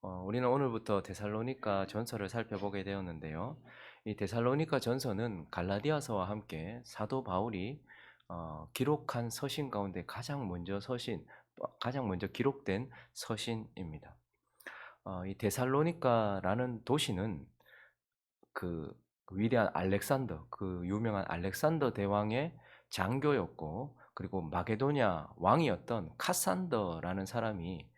우리는 오늘부터 데살로니가 전서를 살펴보게 되었는데요. 이 데살로니가 전서는 갈라디아서와 함께 사도 바울이 기록한 서신 가운데 가장 먼저 기록된 서신입니다. 이 데살로니가라는 도시는 그 위대한 알렉산더, 그 유명한 알렉산더 대왕의 장교였고, 그리고 마게도냐 왕이었던 카산더라는 사람이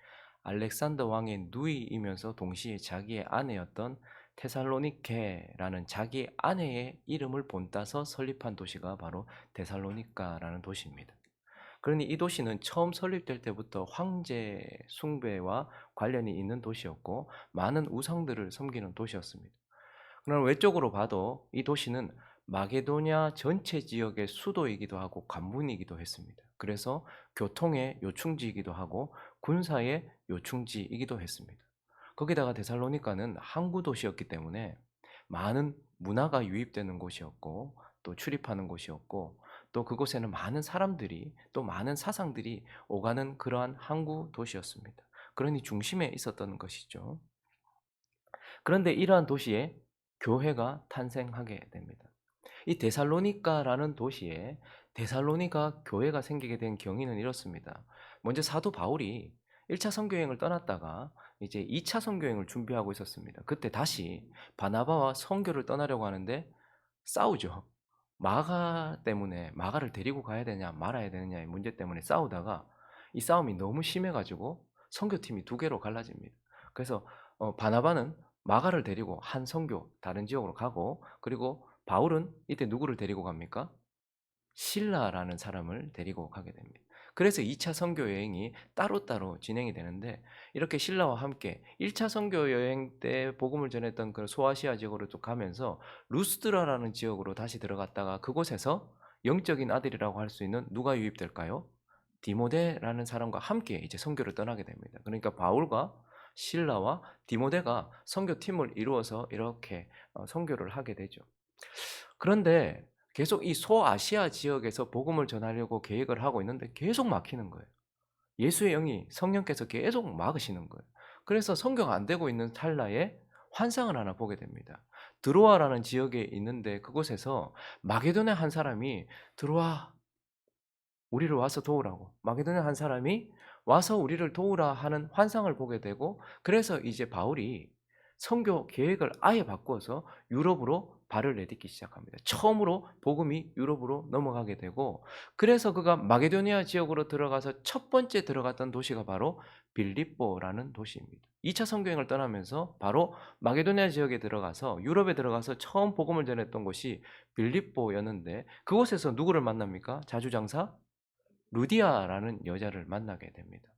알렉산더 왕의 누이이면서 동시에 자기의 아내였던 테살로니케라는 자기 아내의 이름을 본따서 설립한 도시가 바로 데살로니가라는 도시입니다. 그러니 이 도시는 처음 설립될 때부터 황제 숭배와 관련이 있는 도시였고, 많은 우상들을 섬기는 도시였습니다. 그러나 외적으로 봐도 이 도시는 마게도냐 전체 지역의 수도이기도 하고 관문이기도 했습니다. 그래서 교통의 요충지이기도 하고 군사의 요충지이기도 했습니다. 거기다가 데살로니가는 항구 도시였기 때문에 많은 문화가 유입되는 곳이었고, 또 출입하는 곳이었고, 또 그곳에는 많은 사람들이, 또 많은 사상들이 오가는 그러한 항구 도시였습니다. 그러니 중심에 있었던 것이죠. 그런데 이러한 도시에 교회가 탄생하게 됩니다. 이 데살로니가라는 도시에 데살로니가 교회가 생기게 된 경위는 이렇습니다. 먼저 사도 바울이 1차 선교여행을 떠났다가 이제 2차 선교여행을 준비하고 있었습니다. 그때 다시 바나바와 선교를 떠나려고 하는데 싸우죠. 마가 때문에 마가를 데리고 가야 되냐 말아야 되느냐의 문제 때문에 싸우다가 이 싸움이 너무 심해가지고 선교팀이 두 개로 갈라집니다. 그래서 바나바는 마가를 데리고 한 선교 다른 지역으로 가고, 그리고 바울은 이때 누구를 데리고 갑니까? 실라라는 사람을 데리고 가게 됩니다. 그래서 2차 선교 여행이 따로따로 진행이 되는데, 이렇게 실라와 함께 1차 선교 여행 때 복음을 전했던 그 소아시아 지역으로 또 가면서 루스드라라는 지역으로 다시 들어갔다가 그곳에서 영적인 아들이라고 할 수 있는 누가 유입될까요? 디모데라는 사람과 함께 이제 선교를 떠나게 됩니다. 그러니까 바울과 실라와 디모데가 선교팀을 이루어서 이렇게 선교를 하게 되죠. 그런데 계속 이 소아시아 지역에서 복음을 전하려고 계획을 하고 있는데 계속 막히는 거예요. 예수의 영이 성령께서 계속 막으시는 거예요. 그래서 선교가 안 되고 있는 찰나에 환상을 하나 보게 됩니다. 드로아라는 지역에 있는데 그곳에서 마게도냐 한 사람이 들어와 우리를 와서 도우라고, 마게도냐 한 사람이 와서 우리를 도우라 하는 환상을 보게 되고, 그래서 이제 바울이 선교 계획을 아예 바꾸어서 유럽으로 발을 내딛기 시작합니다. 처음으로 복음이 유럽으로 넘어가게 되고, 그래서 그가 마게도니아 지역으로 들어가서 첫 번째 들어갔던 도시가 바로 빌립보라는 도시입니다. 2차 선교행을 떠나면서 바로 마게도니아 지역에 들어가서 유럽에 들어가서 처음 복음을 전했던 곳이 빌립보였는데, 그곳에서 누구를 만납니까? 자주장사 루디아라는 여자를 만나게 됩니다.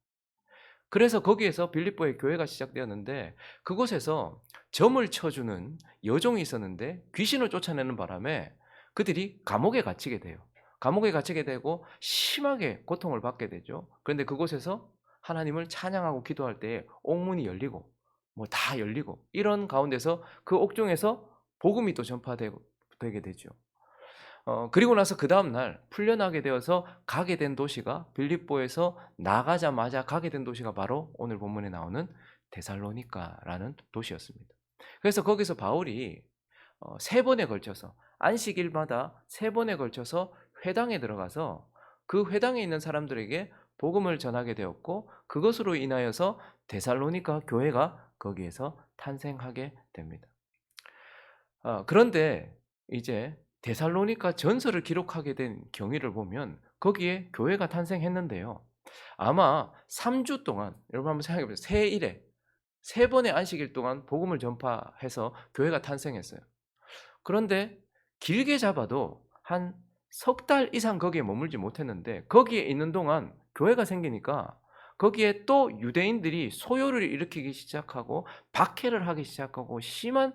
그래서 거기에서 빌립보의 교회가 시작되었는데, 그곳에서 점을 쳐주는 여종이 있었는데 귀신을 쫓아내는 바람에 그들이 감옥에 갇히게 돼요. 감옥에 갇히게 되고 심하게 고통을 받게 되죠. 그런데 그곳에서 하나님을 찬양하고 기도할 때에 옥문이 열리고 뭐 다 열리고, 이런 가운데서 그 옥중에서 복음이 또 전파되게 되죠. 그리고 나서 그다음 날 풀려나게 되어서 가게 된 도시가, 빌립보에서 나가자마자 가게 된 도시가 바로 오늘 본문에 나오는 데살로니가라는 도시였습니다. 그래서 거기서 바울이 세 번에 걸쳐서 안식일마다 세 번에 걸쳐서 회당에 들어가서 그 회당에 있는 사람들에게 복음을 전하게 되었고, 그것으로 인하여서 데살로니가 교회가 거기에서 탄생하게 됩니다. 그런데 이제 데살로니가 전서를 기록하게 된 경위를 보면 거기에 교회가 탄생했는데요. 아마 3주 동안, 여러분 한번 생각해 보세요. 세 일에 세 번의 안식일 동안 복음을 전파해서 교회가 탄생했어요. 그런데 길게 잡아도 한 석 달 이상 거기에 머물지 못했는데, 거기에 있는 동안 교회가 생기니까 거기에 또 유대인들이 소요를 일으키기 시작하고 박해를 하기 시작하고 심한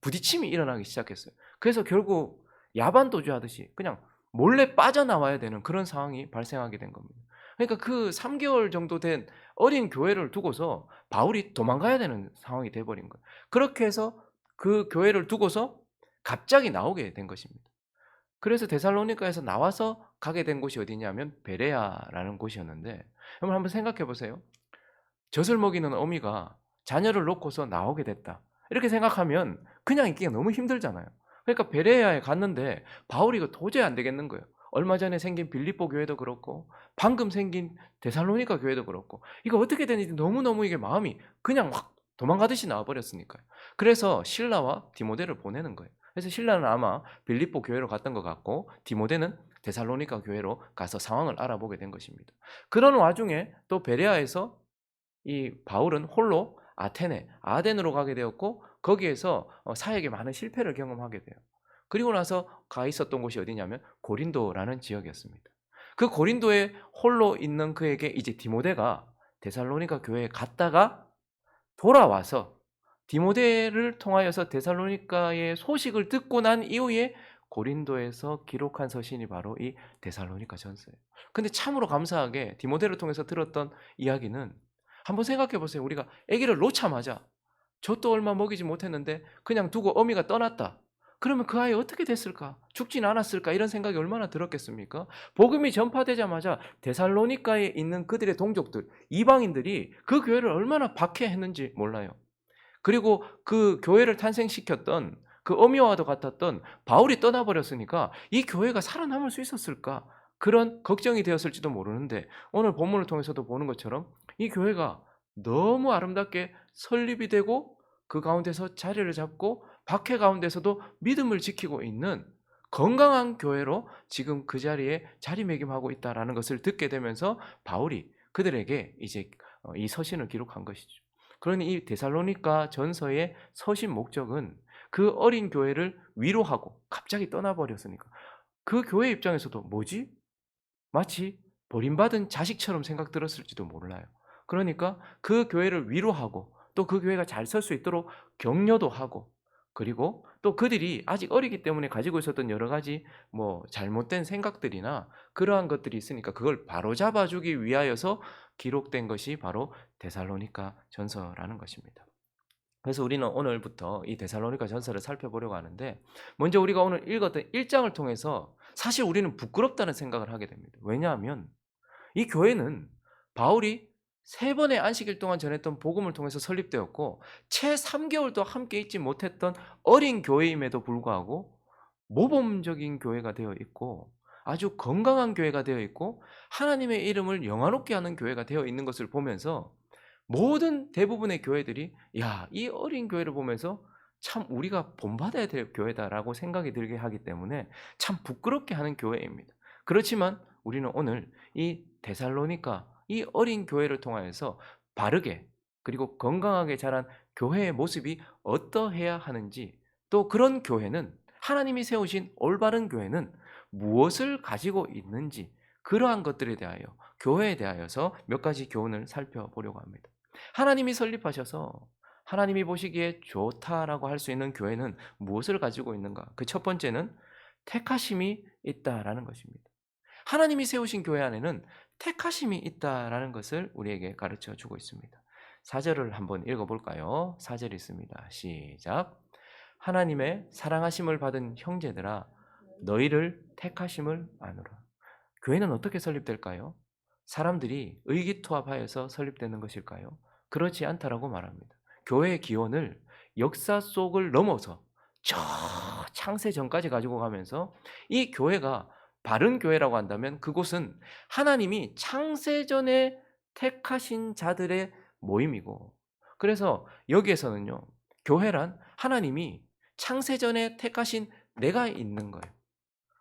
부딪힘이 일어나기 시작했어요. 그래서 결국 야반도주하듯이 그냥 몰래 빠져나와야 되는 그런 상황이 발생하게 된 겁니다. 그러니까 그 3개월 정도 된 어린 교회를 두고서 바울이 도망가야 되는 상황이 돼 버린 거예요. 그렇게 해서 그 교회를 두고서 갑자기 나오게 된 것입니다. 그래서 데살로니가에서 나와서 가게 된 곳이 어디냐면 베레아라는 곳이었는데, 여러분 한번 생각해 보세요. 젖을 먹이는 어미가 자녀를 놓고서 나오게 됐다. 이렇게 생각하면 그냥 있기가 너무 힘들잖아요. 그러니까 베레아에 갔는데 바울이 이거 도저히 안 되겠는 거예요. 얼마 전에 생긴 빌립보 교회도 그렇고 방금 생긴 데살로니가 교회도 그렇고 이거 어떻게 되는지 너무너무 이게 마음이 그냥 확 도망가듯이 나와 버렸으니까요. 그래서 실라와 디모데를 보내는 거예요. 그래서 실라는 아마 빌립보 교회로 갔던 것 같고 디모데는 데살로니가 교회로 가서 상황을 알아보게 된 것입니다. 그런 와중에 또 베레아에서 이 바울은 홀로 아테네, 아덴으로 가게 되었고 거기에서 사역에 많은 실패를 경험하게 돼요. 그리고 나서 가 있었던 곳이 어디냐면 고린도라는 지역이었습니다. 그 고린도에 홀로 있는 그에게 이제 디모데가 데살로니가 교회에 갔다가 돌아와서 디모데를 통하여서 데살로니가의 소식을 듣고 난 이후에 고린도에서 기록한 서신이 바로 이 데살로니가 전서예요. 근데 참으로 감사하게 디모데를 통해서 들었던 이야기는 한번 생각해 보세요. 우리가 아기를 놓자마자 젖도 얼마 먹이지 못했는데 그냥 두고 어미가 떠났다. 그러면 그 아이 어떻게 됐을까? 죽진 않았을까? 이런 생각이 얼마나 들었겠습니까? 복음이 전파되자마자 데살로니가에 있는 그들의 동족들, 이방인들이 그 교회를 얼마나 박해했는지 몰라요. 그리고 그 교회를 탄생시켰던 그 어미와도 같았던 바울이 떠나버렸으니까 이 교회가 살아남을 수 있었을까? 그런 걱정이 되었을지도 모르는데 오늘 본문을 통해서도 보는 것처럼 이 교회가 너무 아름답게 설립이 되고 그 가운데서 자리를 잡고 박해 가운데서도 믿음을 지키고 있는 건강한 교회로 지금 그 자리에 자리매김하고 있다라는 것을 듣게 되면서 바울이 그들에게 이제 이 서신을 기록한 것이죠. 그러니 이 데살로니가 전서의 서신 목적은 그 어린 교회를 위로하고 갑자기 떠나버렸으니까 그 교회 입장에서도 뭐지? 마치 버림받은 자식처럼 생각 들었을지도 몰라요. 그러니까 그 교회를 위로하고 또 그 교회가 잘 설 수 있도록 격려도 하고 그리고 또 그들이 아직 어리기 때문에 가지고 있었던 여러 가지 뭐 잘못된 생각들이나 그러한 것들이 있으니까 그걸 바로잡아 주기 위하여서 기록된 것이 바로 데살로니가 전서라는 것입니다. 그래서 우리는 오늘부터 이 데살로니가 전서를 살펴보려고 하는데 먼저 우리가 오늘 읽었던 1장을 통해서 사실 우리는 부끄럽다는 생각을 하게 됩니다. 왜냐하면 이 교회는 바울이 3번의 안식일 동안 전했던 복음을 통해서 설립되었고 채 3개월도 함께 있지 못했던 어린 교회임에도 불구하고 모범적인 교회가 되어 있고 아주 건강한 교회가 되어 있고 하나님의 이름을 영화롭게 하는 교회가 되어 있는 것을 보면서 모든 대부분의 교회들이 야, 이 어린 교회를 보면서 참 우리가 본받아야 될 교회다라고 생각이 들게 하기 때문에 참 부끄럽게 하는 교회입니다. 그렇지만 우리는 오늘 이 데살로니가 이 어린 교회를 통하여서 바르게 그리고 건강하게 자란 교회의 모습이 어떠해야 하는지 또 그런 교회는 하나님이 세우신 올바른 교회는 무엇을 가지고 있는지 그러한 것들에 대하여 교회에 대하여서 몇 가지 교훈을 살펴보려고 합니다. 하나님이 설립하셔서 하나님이 보시기에 좋다라고 할 수 있는 교회는 무엇을 가지고 있는가? 그 첫 번째는 택하심이 있다라는 것입니다. 하나님이 세우신 교회 안에는 택하심이 있다라는 것을 우리에게 가르쳐 주고 있습니다. 4절을 한번 읽어볼까요? 4절 있습니다. 시작. 하나님의 사랑하심을 받은 형제들아 너희를 택하심을 아노라. 교회는 어떻게 설립될까요? 사람들이 의기투합하여서 설립되는 것일까요? 그렇지 않다라고 말합니다. 교회의 기원을 역사 속을 넘어서 저 창세 전까지 가지고 가면서 이 교회가 바른 교회라고 한다면 그곳은 하나님이 창세 전에 택하신 자들의 모임이고 그래서 여기에서는요. 교회란 하나님이 창세 전에 택하신 내가 있는 거예요.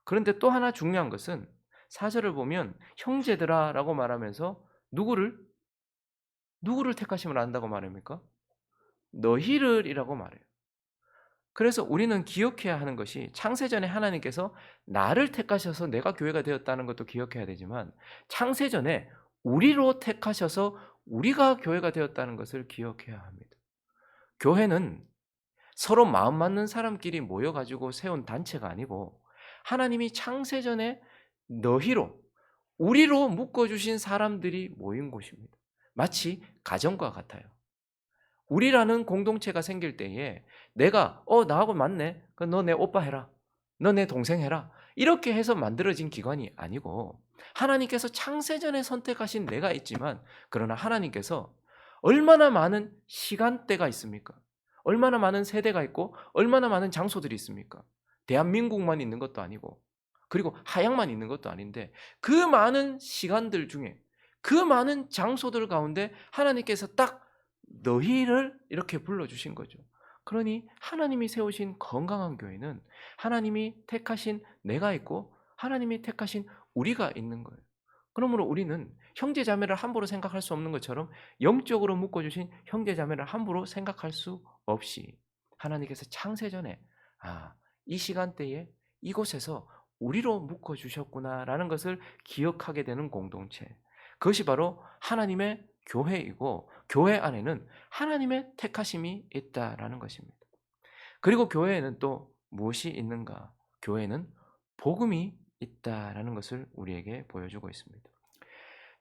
그런데 또 하나 중요한 것은 4절을 보면 형제들아라고 말하면서 누구를 택하심을 안다고 말합니까? 너희를이라고 말해요. 그래서 우리는 기억해야 하는 것이 창세전에 하나님께서 나를 택하셔서 내가 교회가 되었다는 것도 기억해야 되지만 창세전에 우리로 택하셔서 우리가 교회가 되었다는 것을 기억해야 합니다. 교회는 서로 마음 맞는 사람끼리 모여가지고 세운 단체가 아니고 하나님이 창세전에 너희로 우리로 묶어주신 사람들이 모인 곳입니다. 마치 가정과 같아요. 우리라는 공동체가 생길 때에 내가 나하고 맞네. 너 내 오빠 해라. 너 내 동생 해라. 이렇게 해서 만들어진 기관이 아니고 하나님께서 창세전에 선택하신 내가 있지만 그러나 하나님께서 얼마나 많은 시간대가 있습니까? 얼마나 많은 세대가 있고 얼마나 많은 장소들이 있습니까? 대한민국만 있는 것도 아니고 그리고 하양만 있는 것도 아닌데 그 많은 시간들 중에 그 많은 장소들 가운데 하나님께서 딱 너희를 이렇게 불러주신 거죠. 그러니 하나님이 세우신 건강한 교회는 하나님이 택하신 내가 있고 하나님이 택하신 우리가 있는 거예요. 그러므로 우리는 형제자매를 함부로 생각할 수 없는 것처럼 영적으로 묶어주신 형제자매를 함부로 생각할 수 없이 하나님께서 창세전에 이 시간대에 이곳에서 우리로 묶어주셨구나라는 것을 기억하게 되는 공동체, 그것이 바로 하나님의 교회이고 교회 안에는 하나님의 택하심이 있다라는 것입니다. 그리고 교회에는 또 무엇이 있는가? 교회는 복음이 있다라는 것을 우리에게 보여주고 있습니다.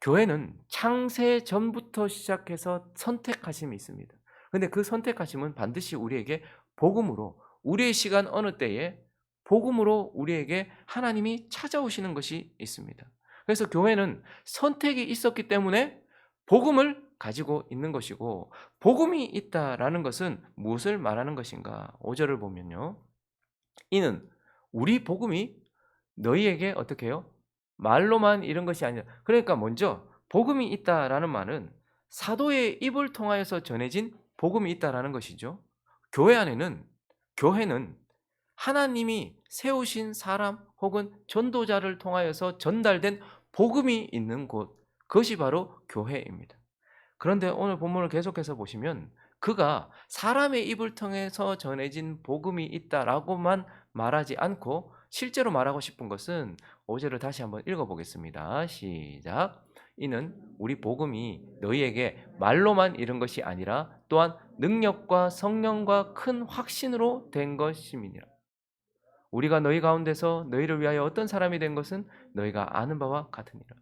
교회는 창세 전부터 시작해서 선택하심이 있습니다. 그런데 그 선택하심은 반드시 우리에게 복음으로 우리의 시간 어느 때에 복음으로 우리에게 하나님이 찾아오시는 것이 있습니다. 그래서 교회는 선택이 있었기 때문에 복음을 가지고 있는 것이고 복음이 있다라는 것은 무엇을 말하는 것인가? 5절을 보면요. 이는 우리 복음이 너희에게 어떻게 해요? 말로만 이런 것이 아니라 그러니까 먼저 복음이 있다라는 말은 사도의 입을 통하여서 전해진 복음이 있다라는 것이죠. 교회 안에는 교회는 하나님이 세우신 사람 혹은 전도자를 통하여서 전달된 복음이 있는 곳, 그것이 바로 교회입니다. 그런데 오늘 본문을 계속해서 보시면 그가 사람의 입을 통해서 전해진 복음이 있다라고만 말하지 않고 실제로 말하고 싶은 것은 5절을 다시 한번 읽어보겠습니다. 시작. 이는 우리 복음이 너희에게 말로만 이른 것이 아니라 또한 능력과 성령과 큰 확신으로 된 것임이니라. 우리가 너희 가운데서 너희를 위하여 어떤 사람이 된 것은 너희가 아는 바와 같으니라.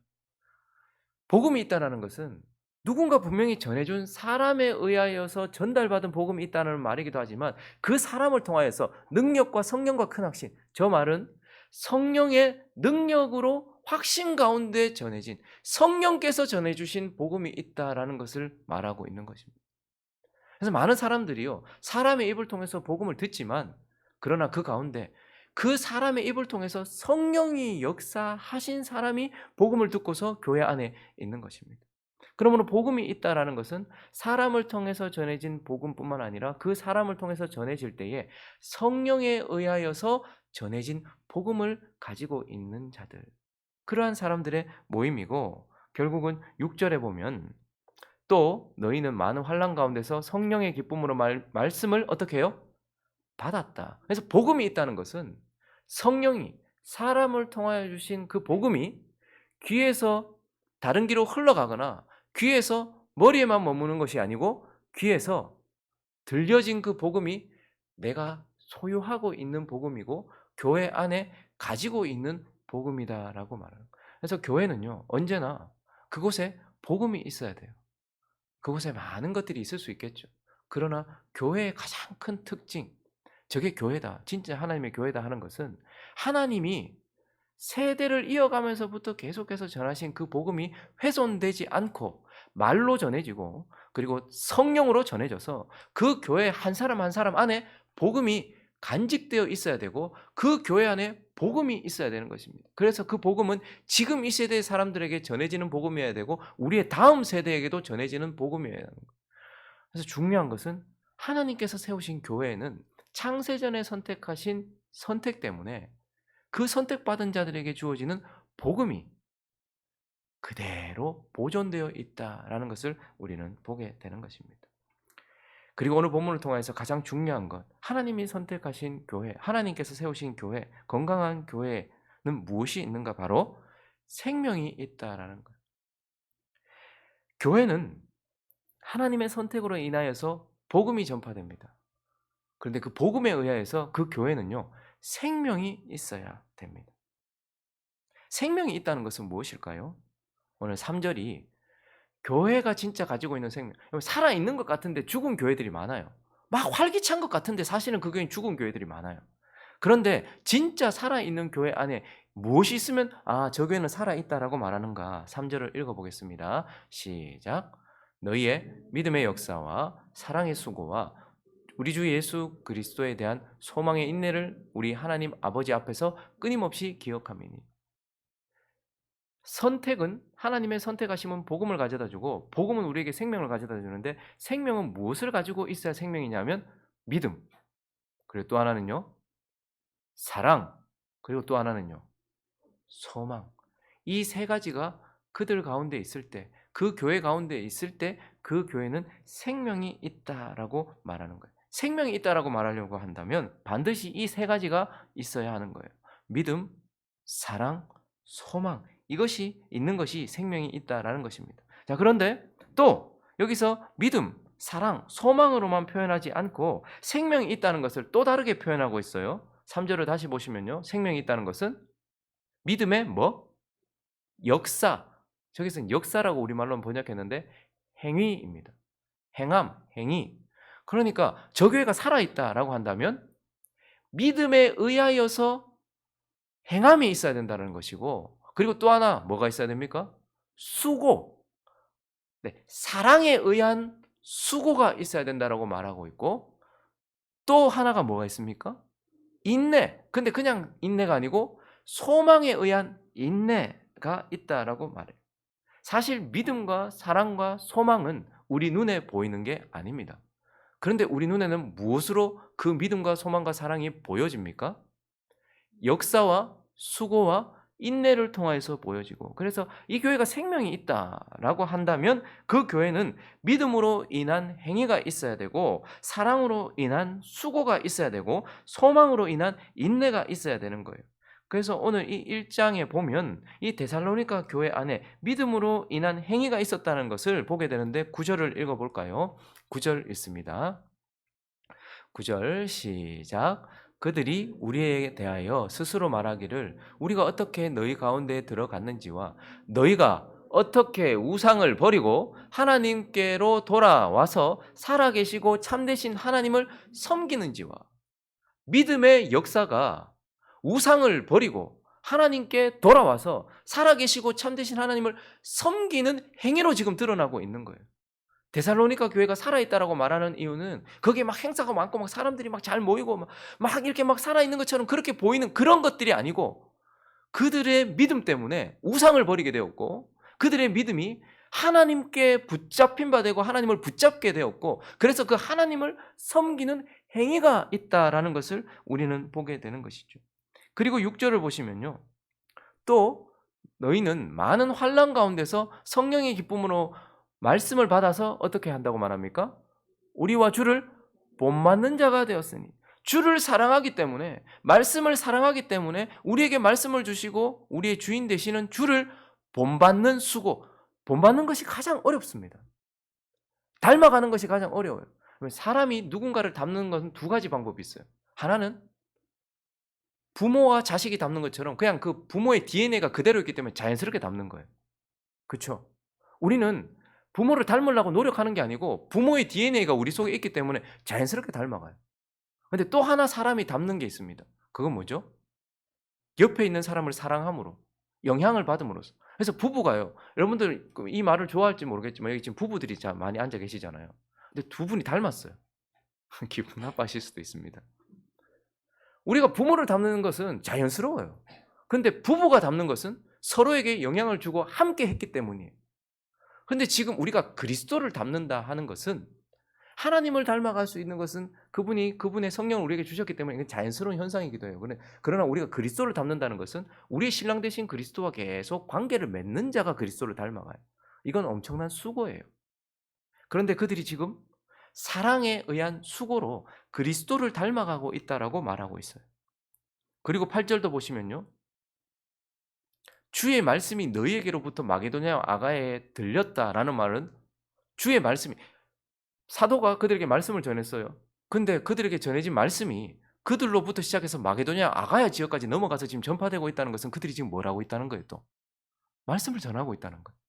복음이 있다는 것은 누군가 분명히 전해준 사람에 의하여서 전달받은 복음이 있다는 말이기도 하지만 그 사람을 통하여서 능력과 성령과 큰 확신, 저 말은 성령의 능력으로 확신 가운데 전해진 성령께서 전해주신 복음이 있다라는 것을 말하고 있는 것입니다. 그래서 많은 사람들이요, 사람의 입을 통해서 복음을 듣지만 그러나 그 가운데 그 사람의 입을 통해서 성령이 역사하신 사람이 복음을 듣고서 교회 안에 있는 것입니다. 그러므로 복음이 있다라는 것은 사람을 통해서 전해진 복음뿐만 아니라 그 사람을 통해서 전해질 때에 성령에 의하여서 전해진 복음을 가지고 있는 자들, 그러한 사람들의 모임이고 결국은 6절에 보면 또 너희는 많은 환난 가운데서 성령의 기쁨으로 말씀을 어떻게 해요? 받았다. 그래서 복음이 있다는 것은 성령이 사람을 통하여 주신 그 복음이 귀에서 다른 귀로 흘러가거나 귀에서 머리에만 머무는 것이 아니고 귀에서 들려진 그 복음이 내가 소유하고 있는 복음이고 교회 안에 가지고 있는 복음이다라고 말하는 거예요. 그래서 교회는요, 언제나 그곳에 복음이 있어야 돼요. 그곳에 많은 것들이 있을 수 있겠죠. 그러나 교회의 가장 큰 특징, 저게 교회다, 진짜 하나님의 교회다 하는 것은 하나님이 세대를 이어가면서부터 계속해서 전하신 그 복음이 훼손되지 않고 말로 전해지고 그리고 성령으로 전해져서 그 교회 한 사람 한 사람 안에 복음이 간직되어 있어야 되고 그 교회 안에 복음이 있어야 되는 것입니다. 그래서 그 복음은 지금 이 세대의 사람들에게 전해지는 복음이어야 되고 우리의 다음 세대에게도 전해지는 복음이어야 하는 거예요. 그래서 중요한 것은 하나님께서 세우신 교회에는 창세전에 선택하신 선택 때문에 그 선택받은 자들에게 주어지는 복음이 그대로 보존되어 있다라는 것을 우리는 보게 되는 것입니다. 그리고 오늘 본문을 통해서 가장 중요한 것, 하나님이 선택하신 교회, 하나님께서 세우신 교회, 건강한 교회는 무엇이 있는가? 바로 생명이 있다라는 것. 교회는 하나님의 선택으로 인하여서 복음이 전파됩니다. 그런데 그 복음에 의하여서 그 교회는요, 생명이 있어야 됩니다. 생명이 있다는 것은 무엇일까요? 오늘 3절이 교회가 진짜 가지고 있는 생명, 살아있는 것 같은데 죽은 교회들이 많아요. 막 활기찬 것 같은데 사실은 그 교회는 죽은 교회들이 많아요. 그런데 진짜 살아있는 교회 안에 무엇이 있으면 저 교회는 살아있다라고 말하는가? 3절을 읽어보겠습니다. 시작. 너희의 믿음의 역사와 사랑의 수고와 우리 주 예수 그리스도에 대한 소망의 인내를 우리 하나님 아버지 앞에서 끊임없이 기억함이니. 선택은 하나님의 선택하심은 복음을 가져다 주고 복음은 우리에게 생명을 가져다 주는데 생명은 무엇을 가지고 있어야 생명이냐면 믿음. 그리고 또 하나는요. 사랑. 그리고 또 하나는요. 소망. 이 세 가지가 그들 가운데 있을 때, 그 교회 가운데 있을 때 그 교회는 생명이 있다라고 말하는 거예요. 생명이 있다라고 말하려고 한다면 반드시 이 세 가지가 있어야 하는 거예요. 믿음, 사랑, 소망. 이것이 있는 것이 생명이 있다라는 것입니다. 자, 그런데 또 여기서 믿음, 사랑, 소망으로만 표현하지 않고 생명이 있다는 것을 또 다르게 표현하고 있어요. 3절을 다시 보시면요. 생명이 있다는 것은 믿음의 뭐? 역사. 저기서는 역사라고 우리말로 번역했는데 행위입니다. 행함, 행위. 그러니까 저 교회가 살아있다라고 한다면 믿음에 의하여서 행함이 있어야 된다는 것이고 그리고 또 하나 뭐가 있어야 됩니까? 수고. 네, 사랑에 의한 수고가 있어야 된다라고 말하고 있고 또 하나가 뭐가 있습니까? 인내. 근데 그냥 인내가 아니고 소망에 의한 인내가 있다라고 말해요. 사실 믿음과 사랑과 소망은 우리 눈에 보이는 게 아닙니다. 그런데 우리 눈에는 무엇으로 그 믿음과 소망과 사랑이 보여집니까? 역사와 수고와 인내를 통해서 보여지고 그래서 이 교회가 생명이 있다라고 한다면 그 교회는 믿음으로 인한 행위가 있어야 되고 사랑으로 인한 수고가 있어야 되고 소망으로 인한 인내가 있어야 되는 거예요. 그래서 오늘 이 1장에 보면 이 데살로니가 교회 안에 믿음으로 인한 행위가 있었다는 것을 보게 되는데 9절을 읽어볼까요? 9절 읽습니다. 9절 시작. 그들이 우리에 대하여 스스로 말하기를 우리가 어떻게 너희 가운데 들어갔는지와 너희가 어떻게 우상을 버리고 하나님께로 돌아와서 살아계시고 참되신 하나님을 섬기는지와 믿음의 역사가 우상을 버리고 하나님께 돌아와서 살아계시고 참되신 하나님을 섬기는 행위로 지금 드러나고 있는 거예요. 데살로니가 교회가 살아있다라고 말하는 이유는 거기에 막 행사가 많고 막 사람들이 막 잘 모이고 막 이렇게 막 살아있는 것처럼 그렇게 보이는 그런 것들이 아니고 그들의 믿음 때문에 우상을 버리게 되었고 그들의 믿음이 하나님께 붙잡힌 바 되고 하나님을 붙잡게 되었고 그래서 그 하나님을 섬기는 행위가 있다라는 것을 우리는 보게 되는 것이죠. 그리고 6절을 보시면요. 또 너희는 많은 환난 가운데서 성령의 기쁨으로 말씀을 받아서 어떻게 한다고 말합니까? 우리와 주를 본받는 자가 되었으니 주를 사랑하기 때문에 말씀을 사랑하기 때문에 우리에게 말씀을 주시고 우리의 주인 되시는 주를 본받는 수고 본받는 것이 가장 어렵습니다. 닮아가는 것이 가장 어려워요. 사람이 누군가를 닮는 것은 두 가지 방법이 있어요. 하나는 부모와 자식이 닮는 것처럼 그냥 그 부모의 DNA가 그대로 있기 때문에 자연스럽게 닮는 거예요. 그렇죠? 우리는 부모를 닮으려고 노력하는 게 아니고 부모의 DNA가 우리 속에 있기 때문에 자연스럽게 닮아가요. 근데 또 하나 사람이 닮는 게 있습니다. 그건 뭐죠? 옆에 있는 사람을 사랑함으로 영향을 받음으로써. 그래서 부부가요. 여러분들 이 말을 좋아할지 모르겠지만 여기 지금 부부들이 많이 앉아 계시잖아요. 근데 두 분이 닮았어요. 기분 나빠하실 수도 있습니다. 우리가 부모를 닮는 것은 자연스러워요. 근데 부부가 닮는 것은 서로에게 영향을 주고 함께 했기 때문이에요. 근데 지금 우리가 그리스도를 닮는다 하는 것은 하나님을 닮아갈 수 있는 것은 그분이 그분의 성령을 우리에게 주셨기 때문에 이건 자연스러운 현상이기도 해요. 그러나 우리가 그리스도를 닮는다는 것은 우리의 신랑 되신 그리스도와 계속 관계를 맺는 자가 그리스도를 닮아가요. 이건 엄청난 수고예요. 그런데 그들이 지금 사랑에 의한 수고로 그리스도를 닮아가고 있다라고 말하고 있어요. 그리고 8절도 보시면요. 주의 말씀이 너희에게로부터 마게도냐 아가야에 들렸다라는 말은 주의 말씀이 사도가 그들에게 말씀을 전했어요. 근데 그들에게 전해진 말씀이 그들로부터 시작해서 마게도냐 아가야 지역까지 넘어가서 지금 전파되고 있다는 것은 그들이 지금 뭘 하고 있다는 거예요 또? 말씀을 전하고 있다는 거예요.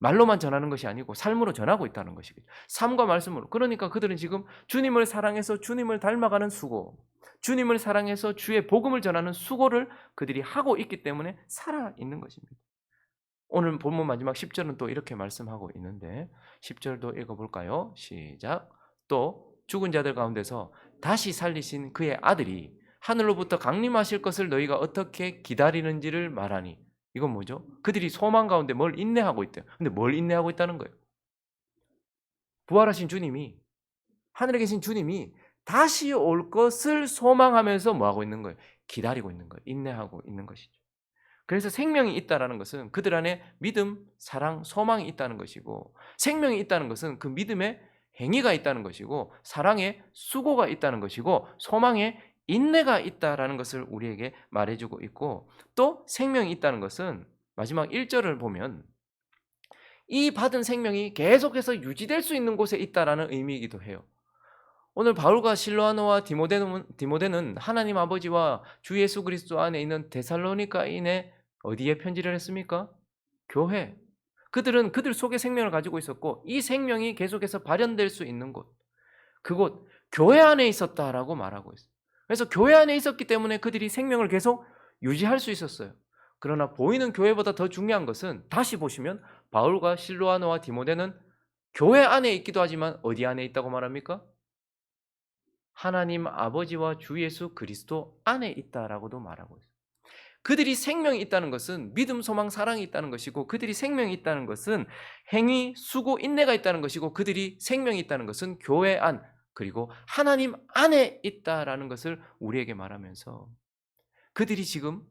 말로만 전하는 것이 아니고 삶으로 전하고 있다는 것이겠죠. 삶과 말씀으로. 그러니까 그들은 지금 주님을 사랑해서 주님을 닮아가는 수고, 주님을 사랑해서 주의 복음을 전하는 수고를 그들이 하고 있기 때문에 살아있는 것입니다. 오늘 본문 마지막 10절은 또 이렇게 말씀하고 있는데 10절도 읽어볼까요? 시작. 또 죽은 자들 가운데서 다시 살리신 그의 아들이 하늘로부터 강림하실 것을 너희가 어떻게 기다리는지를 말하니. 이건 뭐죠? 그들이 소망 가운데 뭘 인내하고 있대요. 근데 뭘 인내하고 있다는 거예요? 부활하신 주님이, 하늘에 계신 주님이 다시 올 것을 소망하면서 뭐 하고 있는 거예요? 기다리고 있는 거예요. 인내하고 있는 것이죠. 그래서 생명이 있다라는 것은 그들 안에 믿음, 사랑, 소망이 있다는 것이고, 생명이 있다는 것은 그 믿음의 행위가 있다는 것이고, 사랑의 수고가 있다는 것이고, 소망의 인내가 있다라는 것을 우리에게 말해주고 있고, 또 생명이 있다는 것은 마지막 1절을 보면 이 받은 생명이 계속해서 유지될 수 있는 곳에 있다라는 의미이기도 해요. 오늘 바울과 실로아노와 디모데는 하나님 아버지와 주 예수 그리스도 안에 있는 데살로니가인의 어디에 편지를 했습니까? 교회. 그들은 그들 속에 생명을 가지고 있었고 이 생명이 계속해서 발현될 수 있는 곳, 그곳 교회 안에 있었다라고 말하고 있어요. 그래서 교회 안에 있었기 때문에 그들이 생명을 계속 유지할 수 있었어요. 그러나 보이는 교회보다 더 중요한 것은 다시 보시면 바울과 실로아노와 디모데는 교회 안에 있기도 하지만 어디 안에 있다고 말합니까? 하나님 아버지와 주 예수 그리스도 안에 있다라고도 말하고 있어요. 그들이 생명이 있다는 것은 믿음, 소망, 사랑이 있다는 것이고, 그들이 생명이 있다는 것은 행위, 수고, 인내가 있다는 것이고, 그들이 생명이 있다는 것은 교회 안, 그리고 하나님 안에 있다라는 것을 우리에게 말하면서, 그들이 지금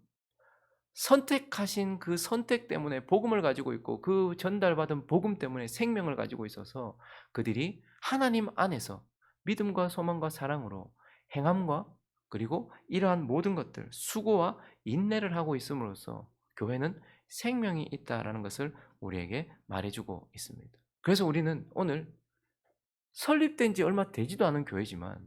선택하신 그 선택 때문에 복음을 가지고 있고, 그 전달받은 복음 때문에 생명을 가지고 있어서 그들이 하나님 안에서 믿음과 소망과 사랑으로 행함과, 그리고 이러한 모든 것들, 수고와 인내를 하고 있음으로써 교회는 생명이 있다라는 것을 우리에게 말해주고 있습니다. 그래서 우리는 오늘 설립된 지 얼마 되지도 않은 교회지만,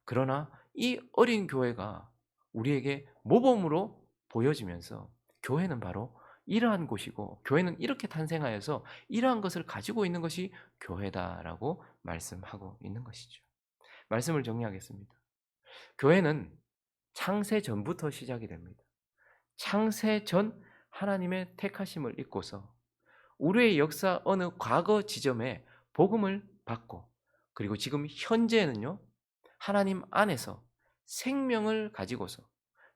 그러나 이 어린 교회가 우리에게 모범으로 보여지면서 교회는 바로 이러한 곳이고, 교회는 이렇게 탄생하여서 이러한 것을 가지고 있는 것이 교회다라고 말씀하고 있는 것이죠. 말씀을 정리하겠습니다. 교회는 창세 전부터 시작이 됩니다. 창세 전 하나님의 택하심을 잊고서 우리의 역사 어느 과거 지점에 복음을 받고, 그리고 지금 현재는요, 하나님 안에서 생명을 가지고서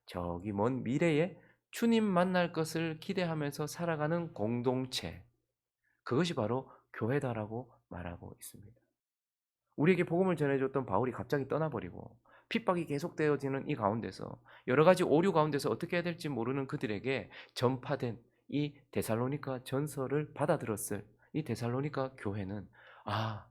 저기 먼 미래에 주님 만날 것을 기대하면서 살아가는 공동체, 그것이 바로 교회다라고 말하고 있습니다. 우리에게 복음을 전해줬던 바울이 갑자기 떠나버리고 핍박이 계속되어지는 이 가운데서, 여러 가지 오류 가운데서 어떻게 해야 될지 모르는 그들에게 전파된 이 데살로니가 전서를 받아들었을 이 데살로니가 교회는, 아,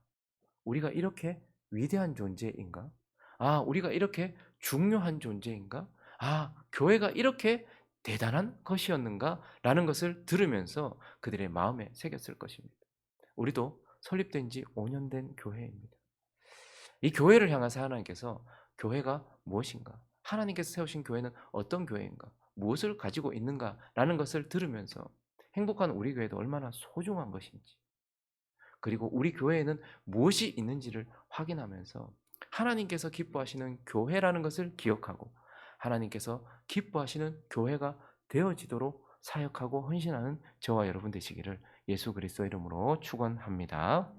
우리가 이렇게 위대한 존재인가? 아, 우리가 이렇게 중요한 존재인가? 아, 교회가 이렇게 대단한 것이었는가? 라는 것을 들으면서 그들의 마음에 새겼을 것입니다. 우리도 설립된 지 5년 된 교회입니다. 이 교회를 향해서 하나님께서 교회가 무엇인가? 하나님께서 세우신 교회는 어떤 교회인가? 무엇을 가지고 있는가라는 것을 들으면서 행복한 우리 교회도 얼마나 소중한 것인지, 그리고 우리 교회에는 무엇이 있는지를 확인하면서 하나님께서 기뻐하시는 교회라는 것을 기억하고 하나님께서 기뻐하시는 교회가 되어지도록 사역하고 헌신하는 저와 여러분 되시기를 예수 그리스도 이름으로 축원합니다.